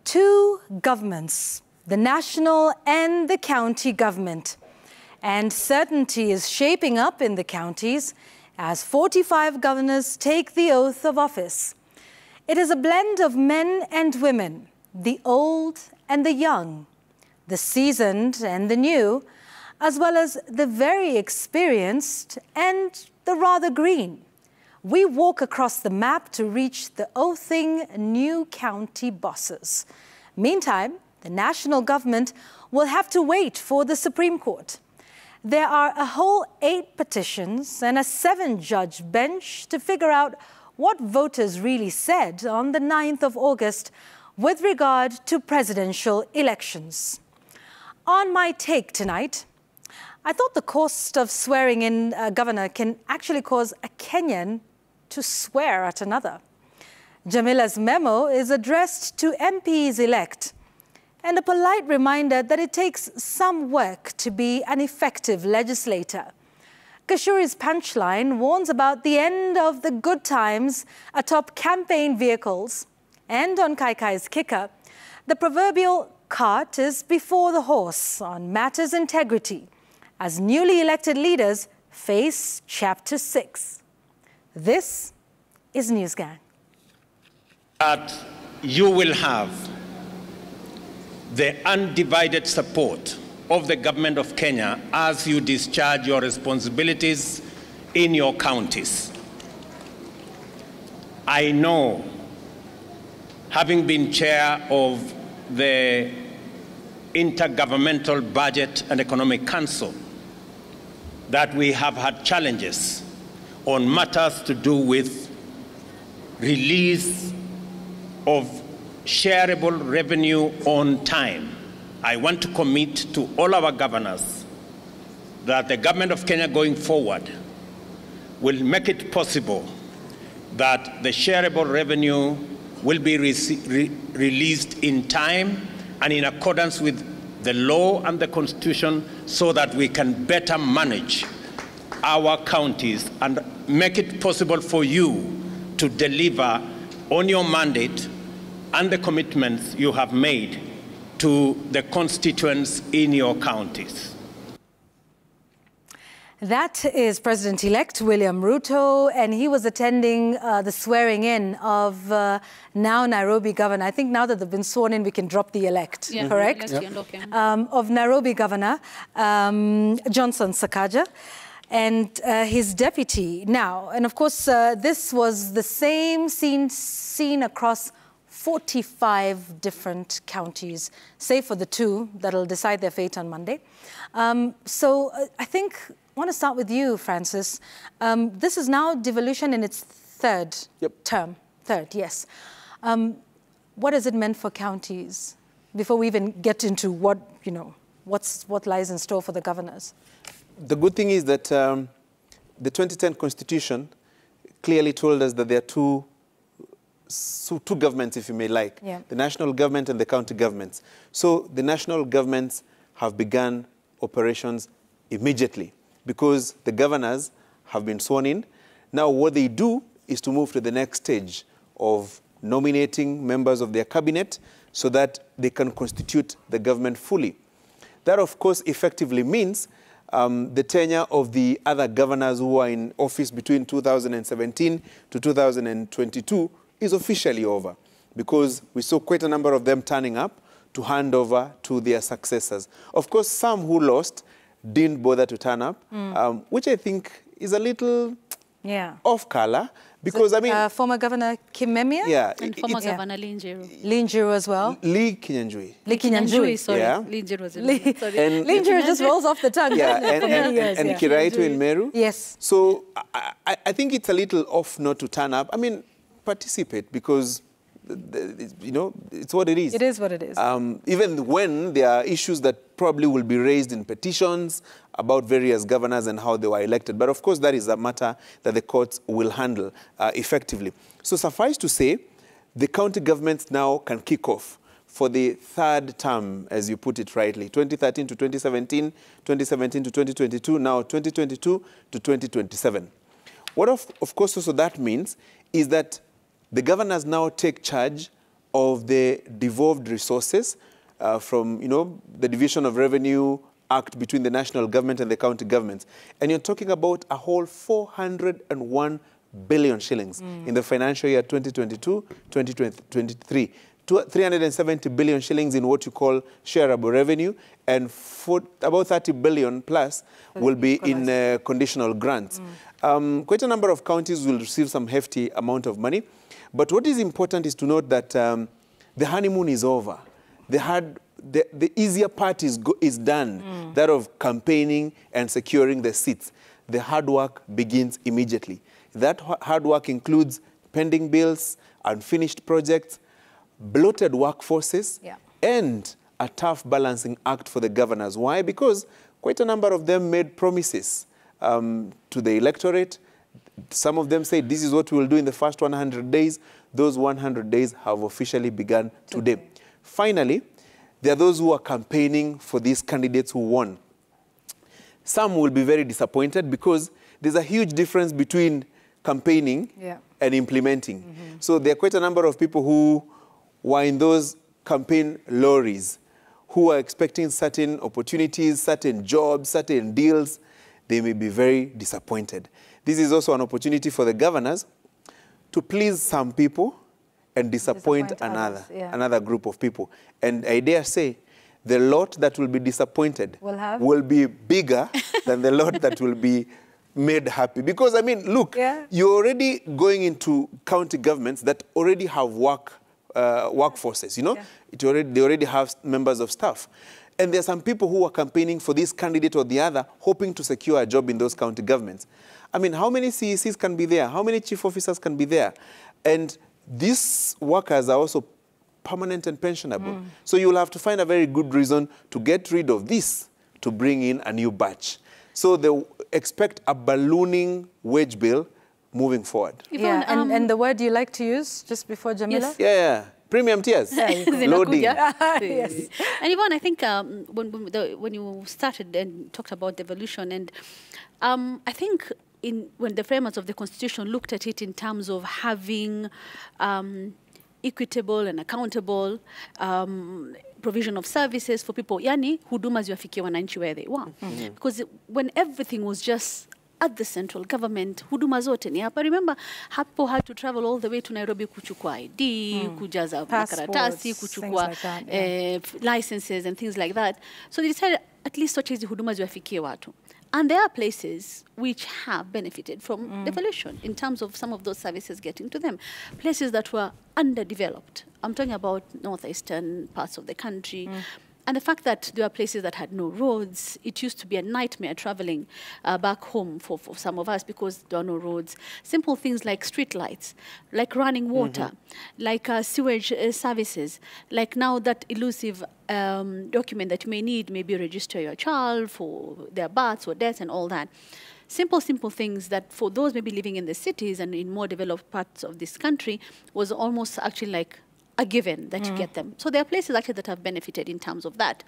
two governments, the national and the county government. And certainty is shaping up in the counties as 45 governors take the oath of office. It is a blend of men and women, the old and the young, the seasoned and the new, as well as the very experienced and the rather green. We walk across the map to reach the oathing new county bosses. Meantime, the national government will have to wait for the Supreme Court. There are a whole 8 petitions and a 7-judge bench to figure out what voters really said on the 9th of August with regard to presidential elections. On my take tonight, I thought the cost of swearing in a governor can actually cause a Kenyan to swear at another. Jamila's memo is addressed to MPs-elect and a polite reminder that it takes some work to be an effective legislator. Kashuri's punchline warns about the end of the good times atop campaign vehicles. And on Kaikai's kicker, the proverbial cart is before the horse on matters integrity as newly elected leaders face Chapter 6. This is NewsGang. That you will have the undivided support of the government of Kenya as you discharge your responsibilities in your counties. I know, having been chair of the Intergovernmental Budget and Economic Council, that we have had challenges on matters to do with release of shareable revenue on time. I want to commit to all our governors that the government of Kenya going forward will make it possible that the shareable revenue will be released in time and in accordance with the law and the Constitution so that we can better manage our counties and make it possible for you to deliver on your mandate and the commitments you have made to the constituents in your counties. That is President-elect William Ruto, and he was attending the swearing-in of now Nairobi Governor. I think now that they've been sworn in, we can drop the elect, correct? Of Nairobi Governor Johnson Sakaja and his deputy now. And of course, this was the same seen across 45 different counties, save for the 2 that'll decide their fate on Monday. So I think I want to start with you, Francis. This is now devolution in its 3rd term. 3rd, yes. What has it meant for counties? Before we even get into what, what lies in store for the governors. The good thing is that the 2010 Constitution clearly told us that there are two governments, if you may like, the national government and the county governments. So the national governments have begun operations immediately because the governors have been sworn in. Now what they do is to move to the next stage of nominating members of their cabinet so that they can constitute the government fully. That, of course, effectively means the tenure of the other governors who are in office between 2017 to 2022 is officially over because we saw quite a number of them turning up to hand over to their successors. Of course, some who lost didn't bother to turn up, which I think is a little off color because, I mean... former Governor Kimemia? Yeah. And former Governor Lee Njiru. Lee Njiru as well? Lee Kinyanjui. Lee Kinyanjui, sorry. Yeah. Lee Njiru was Lee Njiru just rolls off the tongue. Yeah, and Kiraitu in Meru. Yes. So I think it's a little off not to turn up. I mean, participate because, it's what it is. It is what it is. Even when there are issues that probably will be raised in petitions about various governors and how they were elected. But of course, that is a matter that the courts will handle effectively. So suffice to say, the county governments now can kick off for the 3rd term, as you put it rightly, 2013 to 2017, 2017 to 2022, now 2022 to 2027. What of course also that means is that the governors now take charge of the devolved resources from, the Division of Revenue Act between the national government and the county governments. And you're talking about a whole 401 billion shillings in the financial year 2022-2023. 370 billion shillings in what you call shareable revenue, and about 30 billion plus will be in conditional grants. Quite a number of counties will receive some hefty amount of money. But what is important is to note that the honeymoon is over. The easier part is done, that of campaigning and securing the seats. The hard work begins immediately. That hard work includes pending bills, unfinished projects, bloated workforces, and a tough balancing act for the governors. Why? Because quite a number of them made promises to the electorate. Some of them said, this is what we will do in the first 100 days. Those 100 days have officially begun today. Finally, there are those who are campaigning for these candidates who won. Some will be very disappointed because there's a huge difference between campaigning and implementing. So there are quite a number of people who were in those campaign lorries, who are expecting certain opportunities, certain jobs, certain deals. They may be very disappointed. This is also an opportunity for the governors to please some people and disappoint another group of people. And I dare say, the lot that will be disappointed will be bigger than the lot that will be made happy. Because, I mean, look, you're already going into county governments that already have workforces, they already have members of staff. And there are some people who are campaigning for this candidate or the other, hoping to secure a job in those county governments. I mean, how many CECs can be there? How many chief officers can be there? And these workers are also permanent and pensionable. So you'll have to find a very good reason to get rid of this, to bring in a new batch. So they expect a ballooning wage bill moving forward. Yvonne, and the word you like to use just before Jamila? Yes. Premium tiers. Loading. Yes. And Yvonne, I think when you started and talked about devolution, and I think when the framers of the Constitution looked at it in terms of having equitable and accountable provision of services for people, yani huduma ziwafikie wananchi where they were. Because when everything was just at the central government, huduma zote ni hapa. Remember, hapo had to travel all the way to Nairobi kuchukua ID, kujaza makaratasi, kuchukua licenses and things like that. So they decided at least such as the huduma ziwafikie watu. And there are places which have benefited from devolution in terms of some of those services getting to them. Places that were underdeveloped. I'm talking about northeastern parts of the country. And the fact that there are places that had no roads, it used to be a nightmare traveling back home for some of us because there are no roads. Simple things like street lights, like running water, like sewage services, like now that elusive document that you may need, maybe register your child for their births or deaths and all that. Simple things that for those maybe living in the cities and in more developed parts of this country was almost actually like a given that you get them. So there are places actually that have benefited in terms of that.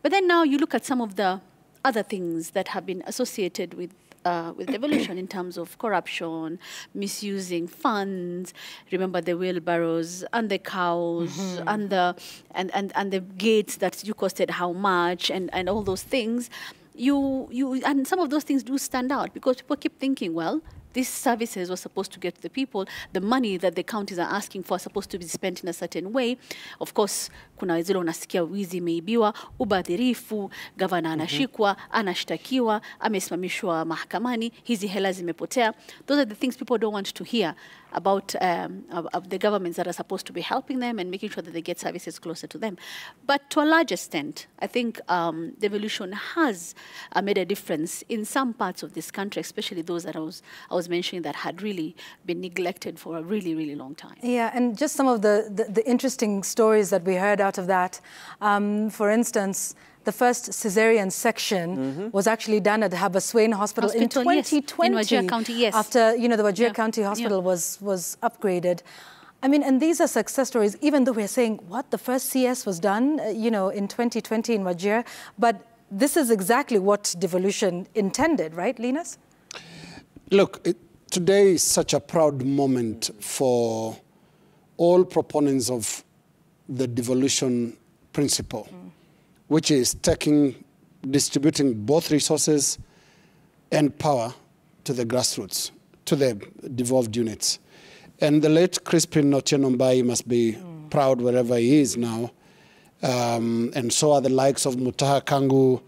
But then now you look at some of the other things that have been associated with devolution in terms of corruption, misusing funds. Remember the wheelbarrows and the cows and the gates that you costed how much and all those things. And some of those things do stand out because people keep thinking, well, these services were supposed to get to the people. The money that the counties are asking for are supposed to be spent in a certain way. Of course, kuna zile unasikia wizi imeibiwa, ubadhirifu, gavana anashikwa, anashtakiwa, amesimamishwa mahakamani, hizi hela zimepotea. Those are the things people don't want to hear about the governments that are supposed to be helping them and making sure that they get services closer to them. But to a large extent, I think devolution has made a difference in some parts of this country, especially those that I was mentioning that had really been neglected for a really, really long time. Yeah, and just some of the interesting stories that we heard out of that. For instance, the first cesarean section was actually done at the Habaswein Hospital in 2020. In Wajir County, yes. After, the Wajir County Hospital was upgraded. I mean, and these are success stories, even though we're saying, what, the first CS was done, in 2020 in Wajir. But this is exactly what devolution intended, right, Linus? Look, today is such a proud moment for all proponents of the devolution principle, which is distributing both resources and power to the grassroots, to the devolved units. And the late Crispin Otieno Mbai must be proud wherever he is now. And so are the likes of Mutaha Kangu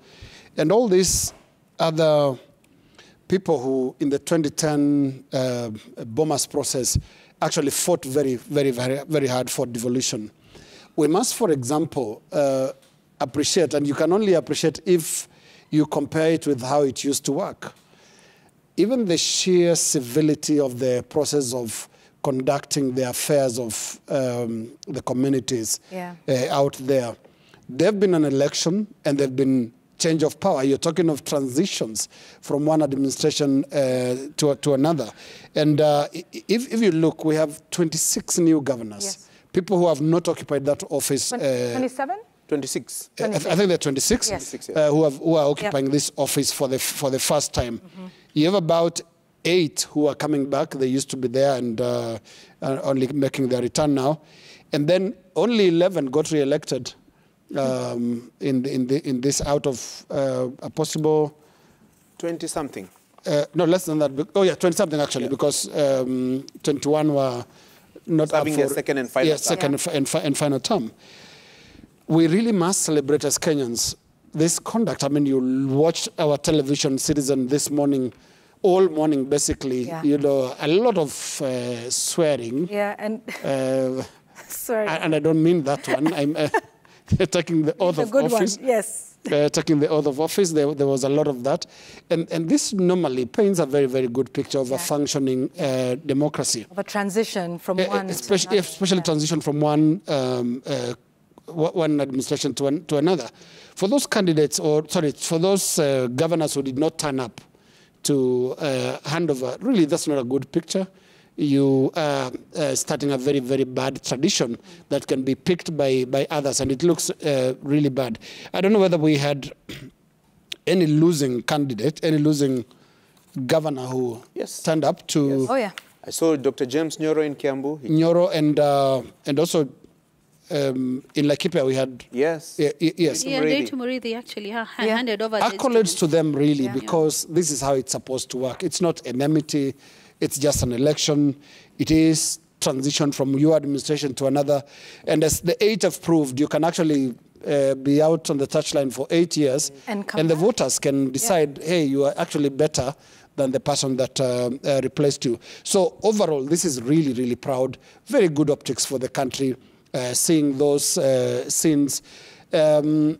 and all these other people who, in the 2010 Bomas process, actually fought very, very, very, very hard for devolution. We must, for example, appreciate, and you can only appreciate if you compare it with how it used to work. Even the sheer civility of the process of conducting the affairs of the communities out there. There have been an election and there have been change of power. You're talking of transitions from one administration to another. And if you look, we have 26 new governors, people who have not occupied that office. 27? 26. I think they're 26, who are occupying this office for the first time. You have about 8 who are coming back. They used to be there and only making their return now. And then only 11 got re-elected in this out of a possible... 20-something. No, less than that. Oh, yeah, 20-something actually, because 21 were not serving up for... their second and final term. Second and final term. We really must celebrate as Kenyans this conduct. I mean, you watched our television, Citizen, this morning, all morning, basically, you know, a lot of swearing. Yeah, and... sorry. And I don't mean that one. I'm taking the oath of office. One. Yes. Taking the oath of office, there was a lot of that. And this normally paints a very, very good picture of a functioning democracy. Of a transition from one especially transition from one administration to another. For those candidates, for those governors who did not turn up to hand over, really that's not a good picture. You are starting a very, very bad tradition that can be picked by others, and it looks really bad. I don't know whether we had any losing candidate, any losing governor who turned up to... Oh, yeah. I saw Dr. James Nyoro in Kiambu. Nyoro and also in Laikipia we had... Yes. Yes. Yeah, Ndeitu Muriithi actually handed over... Accolades to them, really, because this is how it's supposed to work. It's not enmity. It's just an election. It is transition from your administration to another. And as the 8 have proved, you can actually be out on the touchline for 8 years. And the voters can decide, hey, you are actually better than the person that replaced you. So overall, this is really, really proud. Very good optics for the country, seeing those scenes. And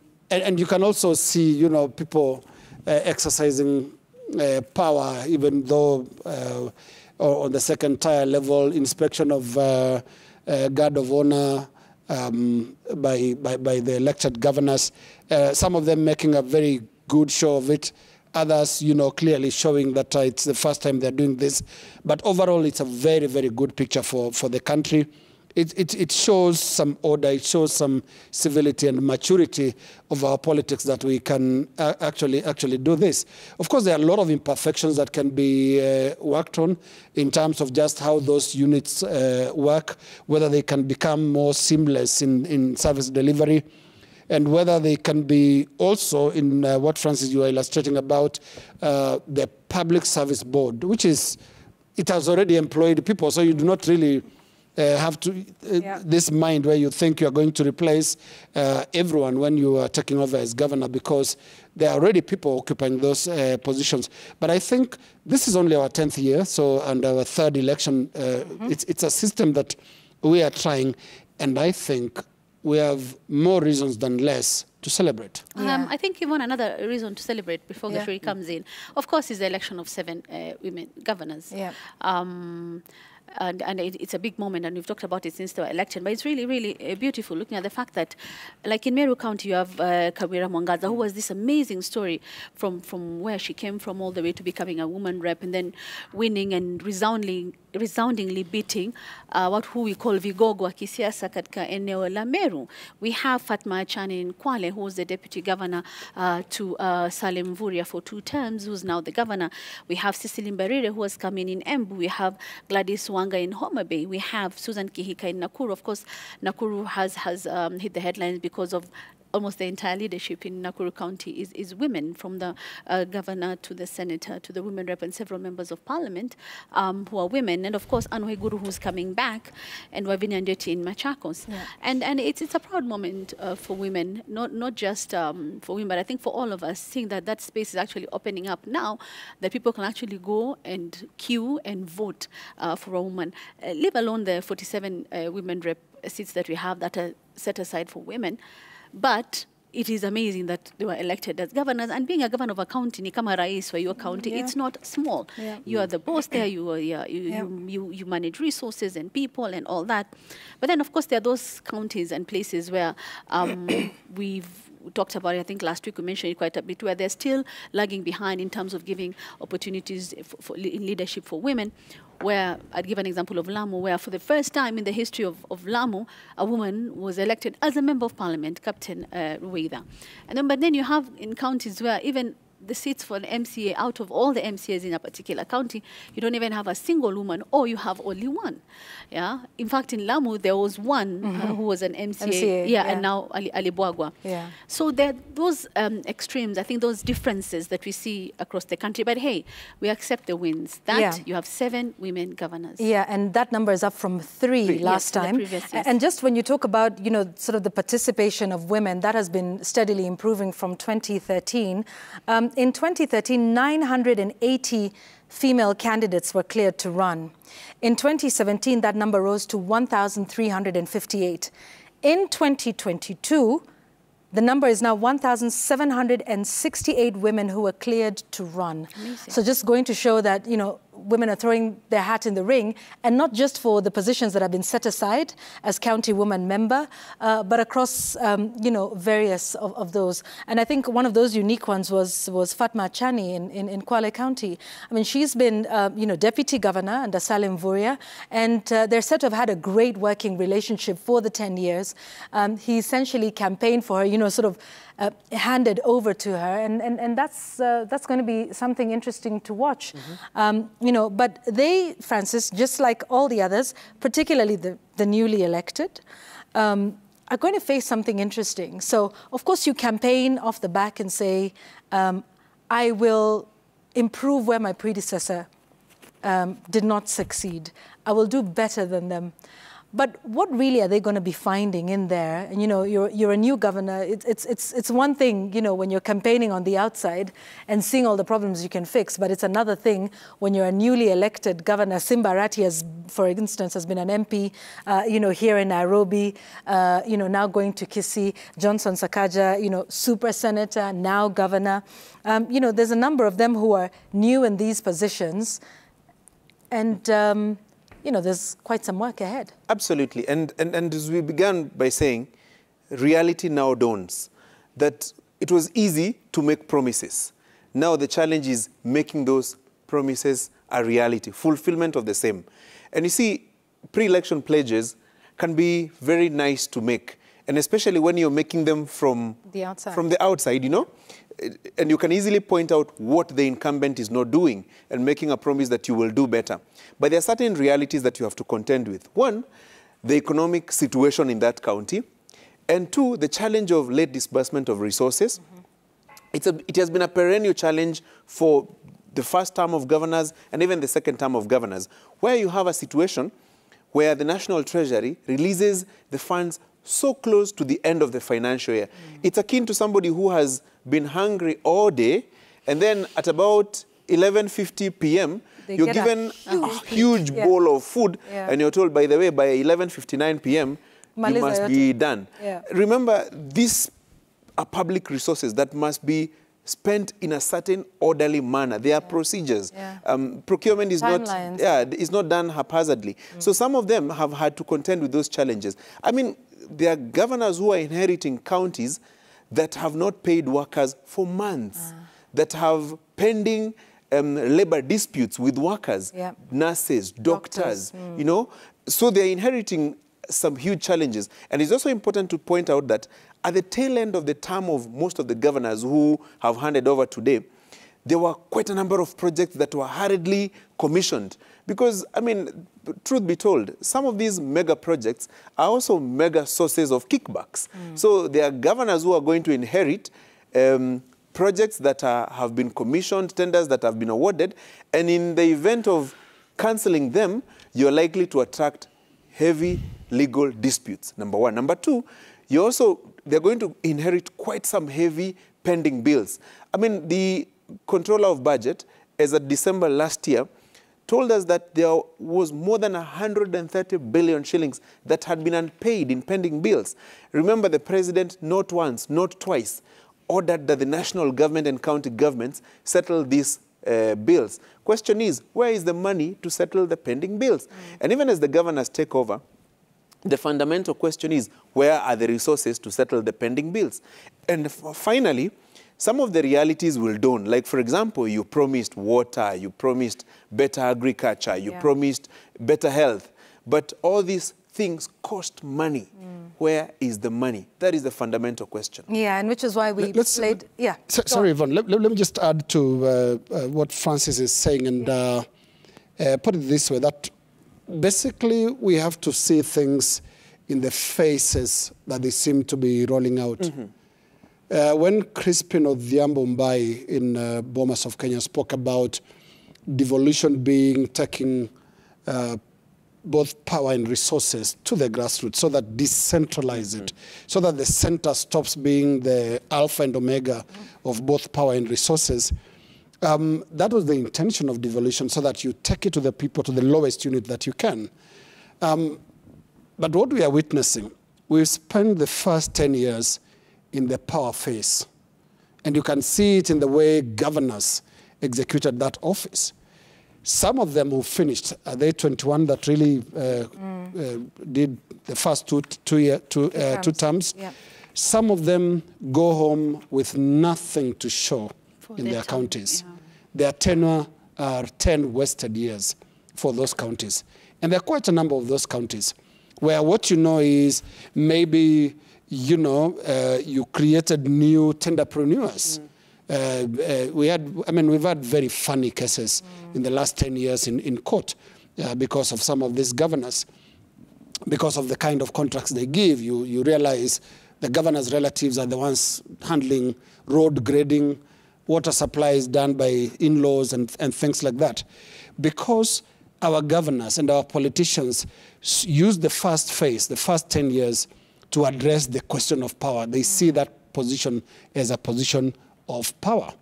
you can also see, you know, people exercising power, even though on the second tier level, inspection of guard of honor by the elected governors, some of them making a very good show of it, others, you know, clearly showing that it's the first time they're doing this. But overall, it's a very, very good picture for the country. It shows some order, it shows some civility and maturity of our politics that we can actually do this. Of course, there are a lot of imperfections that can be worked on in terms of just how those units work, whether they can become more seamless in service delivery, and whether they can be also in what, Francis, you are illustrating about the Public Service Board, which is, it has already employed people, so you do not really have to this mind where you think you're going to replace everyone when you are taking over as governor, because there are already people occupying those positions. But I think this is only our 10th year, so and our 3rd election. It's a system that we are trying, and I think we have more reasons than less to celebrate. I think even another reason to celebrate before Gachuri comes in, of course, is the election of 7 women governors. And it's a big moment, and we've talked about it since the election, but it's really, really beautiful looking at the fact that, like in Meru County, you have Kawira Mwangaza, who was this amazing story from where she came from all the way to becoming a woman rep, and then winning and resoundingly beating who we call vigogo wa kisiasa katika eneo la Meru. We have Fatma Achane in Kwale, who was the deputy governor to Salim Mvurya for 2 terms, who's now the governor. We have Cecily Mbarire, who has come in Embu. We have Gladys Mwanga in Homa Bay. We have Susan Kihika in Nakuru. Of course, Nakuru has hit the headlines because of almost the entire leadership in Nakuru County is women, from the governor to the senator to the women rep and several members of parliament who are women. And of course, Anne Waiguru, who's coming back, and Wavinya Ndeti in Machakos. Yeah. And it's a proud moment for women, not just for women, but I think for all of us, seeing that space is actually opening up now, that people can actually go and queue and vote for a woman, leave alone the 47 women rep seats that we have that are set aside for women. But it is amazing that they were elected as governors. And being a governor of a county, ni kama rais wa your county, it's not small. Yeah. You are the boss there. You manage resources and people and all that. But then, of course, there are those counties and places where we've talked about it. I think last week we mentioned it quite a bit, where they're still lagging behind in terms of giving opportunities in leadership for women. Where I'd give an example of Lamu, where for the first time in the history of Lamu, a woman was elected as a member of parliament, Captain Ruweida. But then you have in counties where even the seats for an MCA, out of all the MCAs in a particular county, you don't even have a single woman, or you have only one. Yeah. In fact, in Lamu, there was one who was an MCA, and now Ali Bwagwa. Yeah. So there are those extremes, I think those differences that we see across the country. But hey, we accept the wins. You have 7 women governors. Yeah, and that number is up from 3 last time. Previous, and just when you talk about, sort of the participation of women, that has been steadily improving from 2013. In 2013, 980 female candidates were cleared to run. In 2017, that number rose to 1,358. In 2022, the number is now 1,768 women who were cleared to run. Amazing. So just going to show that, women are throwing their hat in the ring, and not just for the positions that have been set aside as county woman member, but across, various of those. And I think one of those unique ones was Fatma Chani in Kwale County. I mean, she's been, deputy governor under Salim Vuria, and they're said to have had a great working relationship for the 10 years. He essentially campaigned for her, sort of handed over to her, and that's going to be something interesting to watch. But they, Francis, just like all the others, particularly the newly elected, are going to face something interesting. So, of course, you campaign off the back and say, I will improve where my predecessor did not succeed. I will do better than them. But what really are they going to be finding in there? And, you're a new governor. It's one thing, when you're campaigning on the outside and seeing all the problems you can fix. But it's another thing when you're a newly elected governor. Simba Arati, for instance, has been an MP, here in Nairobi, now going to Kisii. Johnson Sakaja, super senator, now governor. There's a number of them who are new in these positions. And there's quite some work ahead. Absolutely. And as we began by saying, reality now dawns that it was easy to make promises. Now the challenge is making those promises a reality, fulfillment of the same. And you see, pre-election pledges can be very nice to make, and especially when you're making them from the outside, and you can easily point out what the incumbent is not doing and making a promise that you will do better. But there are certain realities that you have to contend with. One, the economic situation in that county. And 2, the challenge of late disbursement of resources. It has been a perennial challenge for the first term of governors and even the second term of governors, where you have a situation where the National Treasury releases the funds so close to the end of the financial year. It's akin to somebody who has been hungry all day, and then at about 11:50 p.m., you're given a huge bowl of food, and you're told, by the way, by 11:59 p.m., you must be done. Remember, these are public resources that must be spent in a certain orderly manner. There are procedures. Procurement is not done haphazardly. So some of them have had to contend with those challenges. I mean, there are governors who are inheriting counties that have not paid workers for months, that have pending labor disputes with workers, nurses, doctors, So they're inheriting some huge challenges. And it's also important to point out that at the tail end of the term of most of the governors who have handed over today, there were quite a number of projects that were hurriedly commissioned Because, I mean, truth be told, some of these mega projects are also mega sources of kickbacks. So there are governors who are going to inherit projects that have been commissioned, tenders that have been awarded, and in the event of cancelling them, you're likely to attract heavy legal disputes, number one. Number two, they're going to inherit quite some heavy pending bills. I mean, the Controller of Budget, as of December last year, told us that there was more than 130 billion shillings that had been unpaid in pending bills. Remember, the president, not once, not twice, ordered that the national government and county governments settle these bills. Question is, where is the money to settle the pending bills? And even as the governors take over, the fundamental question is, where are the resources to settle the pending bills? And finally, some of the realities will dawn. Like, for example, you promised water, you promised better agriculture, you promised better health. But all these things cost money. Where is the money? That is the fundamental question. Yeah, and which is why we played... Yeah. Sorry, Yvonne. Let me just add to what Francis is saying and put it this way, that basically we have to see things in the phases that they seem to be rolling out. When Crispin Odhiambo Mbai in Bomas of Kenya spoke about devolution taking both power and resources to the grassroots, so that decentralize it, so that the center stops being the alpha and omega of both power and resources. That was the intention of devolution, so that you take it to the people, to the lowest unit that you can. But what we are witnessing, we've spent the first 10 years in the power phase. And you can see it in the way governors executed that office. Some of them who finished, are they 21 that really did the first two terms? Yeah. Some of them go home with nothing to show in their counties. Yeah. Their tenure are 10 wasted years for those counties. And there are quite a number of those counties where what you know is maybe, you created new tenderpreneurs. We've had very funny cases in the last 10 years in court because of some of these governors. Because of the kind of contracts they give, you realize the governor's relatives are the ones handling road grading, water supply is done by in-laws and things like that. Because our governors and our politicians use the first phase, the first 10 years, to address the question of power. They see that position as a position of power.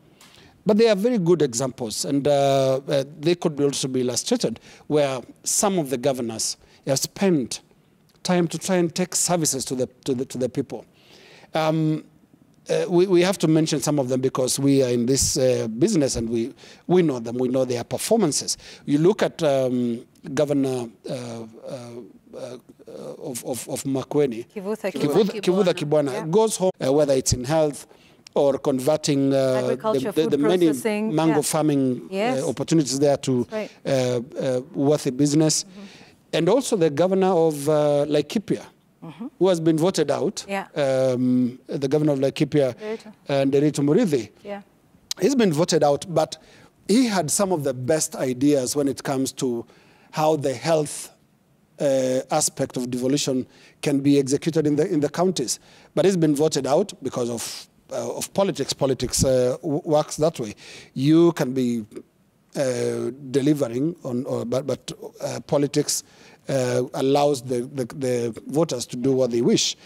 But they are very good examples, and they could also be illustrated, where some of the governors have spent time to try and take services to the people. We have to mention some of them because we are in this business and we know them, we know their performances. You look at Governor of Makueni, Kivutha Kibwana, goes home, whether it's in health or converting the many mango farming opportunities there to worthy business. And also the governor of Laikipia, who has been voted out, the governor of Laikipia, Nderitu Murithi. He's been voted out, but he had some of the best ideas when it comes to how the health aspect of devolution can be executed in the counties. But he's been voted out because of politics. Politics works that way. You can be delivering but politics allows the voters to do what they wish.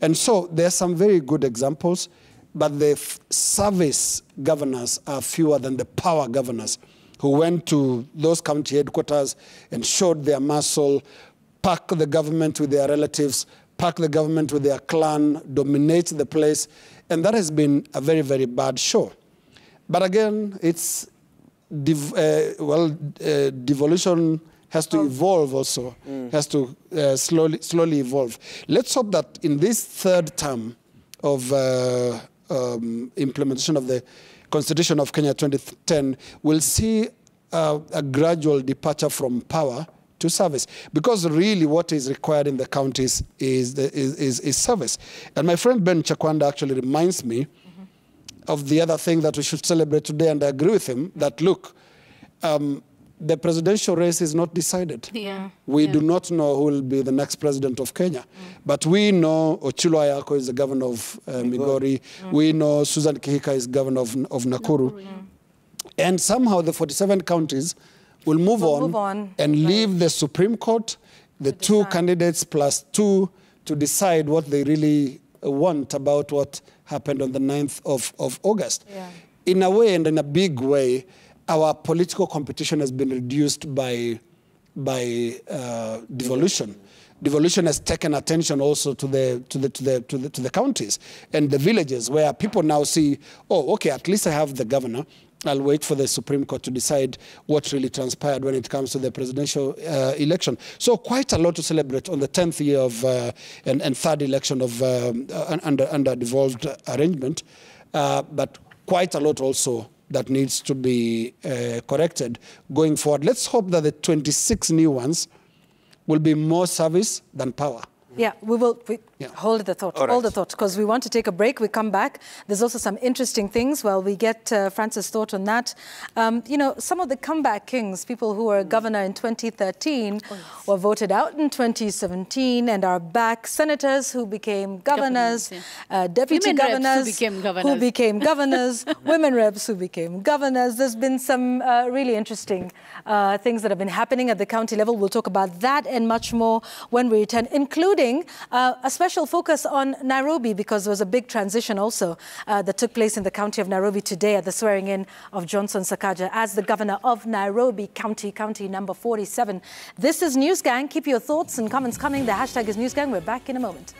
And so there are some very good examples, but the service governors are fewer than the power governors who went to those county headquarters and showed their muscle, pack the government with their relatives, pack the government with their clan, dominate the place. And that has been a very, very bad show. But again, it's, devolution has to evolve also, has to slowly evolve. Let's hope that in this third term of implementation of the Constitution of Kenya 2010, we'll see a gradual departure from power to service. Because really what is required in the counties is service. And my friend Ben Chakwanda actually reminds me of the other thing that we should celebrate today, and I agree with him, that look, the presidential race is not decided. We do not know who will be the next president of Kenya. But we know Ochilo Ayako is the governor of Migori. We know Susan Kihika is governor of Nakuru. And somehow the 47 counties will move on and leave the Supreme Court, the two candidates plus two, to decide what they really want about what happened on the 9th of August. In a way, and in a big way, our political competition has been reduced by devolution. Devolution has taken attention also to the counties and the villages, where people now see, oh, okay, at least I have the governor. I'll wait for the Supreme Court to decide what really transpired when it comes to the presidential election. So quite a lot to celebrate on the 10th year of and third election of under devolved arrangement, but quite a lot also that needs to be corrected going forward. Let's hope that the 26 new ones will be more service than power. Yeah, we will hold the thought, hold the thought, because we want to take a break. We come back. There's also some interesting things. Well, we get Francis' thought on that. You know, some of the comeback kings, people who were governor in 2013, were voted out in 2017 and are back. Senators who became governors, deputy governors who became governors, women reps who became governors. There's been some really interesting things that have been happening at the county level. We'll talk about that and much more when we return, including a special focus on Nairobi, because there was a big transition also that took place in the county of Nairobi today at the swearing-in of Johnson Sakaja as the governor of Nairobi County, county number 47. This is Newsgang. Keep your thoughts and comments coming. The hashtag is Newsgang. We're back in a moment.